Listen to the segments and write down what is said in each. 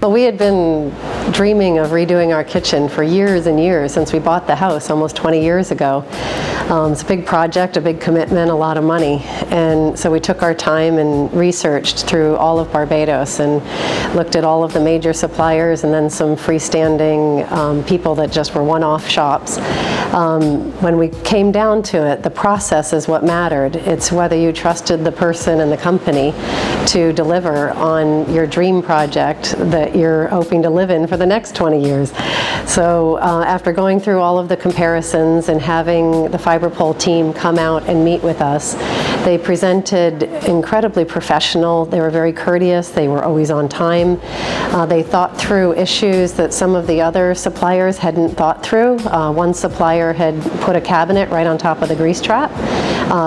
Well, we had been dreaming of redoing our kitchen for years and years since we bought the house almost 20 years ago. It's a big project, a big commitment, a lot of money. And so we took our time and researched through all of Barbados and looked at all of the major suppliers and then some freestanding people that just were one-off shops. When we came down to it, the process is what mattered. It's whether you trusted the person and the company to deliver on your dream project that you're hoping to live in for the next 20 years. So after going through all of the comparisons and having the Fiberpol team come out and meet with us, they presented incredibly professional. They were very courteous. They were always on time. They thought through issues that some of the other suppliers hadn't thought through. One supplier had put a cabinet right on top of the grease trap.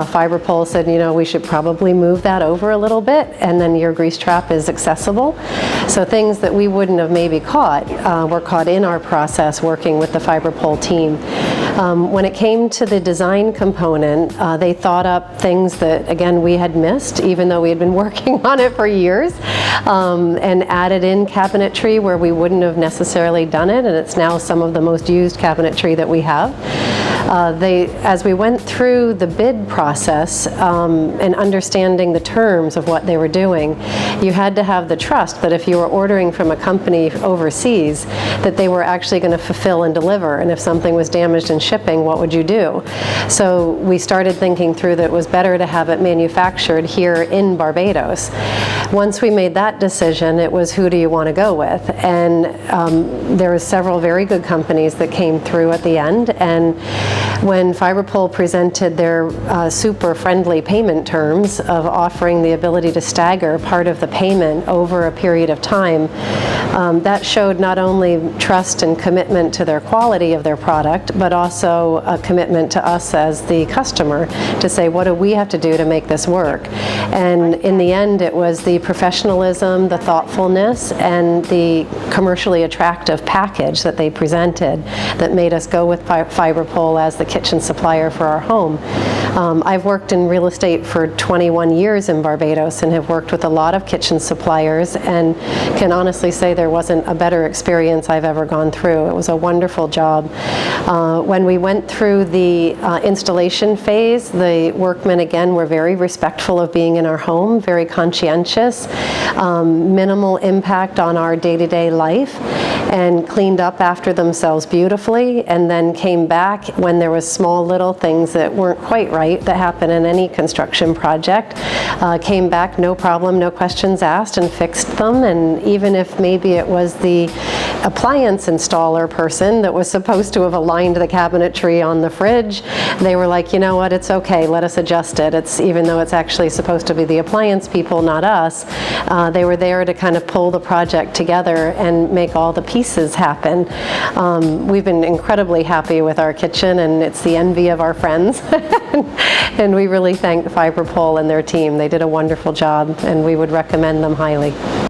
Fiberpol said, you know, we should probably move that over a little bit and then your grease trap is accessible. So things that we wouldn't have maybe caught were caught in our process working with the Fiberpol team. When it came to the design component, they thought up things that, again, we had missed, even though we had been working on it for years, and added in cabinetry where we wouldn't have necessarily done it, and it's now some of the most used cabinetry that we have. As we went through the bid process and understanding the terms of what they were doing, you had to have the trust that if you were ordering from a company overseas, that they were actually going to fulfill and deliver, and if something was damaged in shipping, what would you do? So we started thinking through that it was better to have it manufactured here in Barbados. Once we made that decision, it was who do you want to go with? And there were several very good companies that came through at the end, and when Fiberpol presented their super friendly payment terms of offering the ability to stagger part of the payment over a period of time, that showed not only trust and commitment to their quality of their product, but also a commitment to us as the customer to say, what do we have to do to make this work? And in the end, it was the professionalism, the thoughtfulness, and the commercially attractive package that they presented that made us go with Fiberpol as the kitchen supplier for our home. I've worked in real estate for 21 years in Barbados and have worked with a lot of kitchen suppliers and can honestly say there wasn't a better experience I've ever gone through. It was a wonderful job. When we went through the installation phase, the workmen again were very respectful of being in our home, very conscientious, minimal impact on our day-to-day life, and cleaned up after themselves beautifully, and then came back when there was small little things that weren't quite right that happen in any construction project. Came back, no problem, no questions asked, and fixed them. And even if maybe it was the appliance installer person that was supposed to have aligned the cabinetry on the fridge, they were like, you know what, it's okay, let us adjust it. It's, even though it's actually supposed to be the appliance people, not us, they were there to kind of pull the project together and make all the pieces happen. We've been incredibly happy with our kitchen, and it's the envy of our friends. And we really thank Fiberpol and their team. They did a wonderful job, and we would recommend them highly.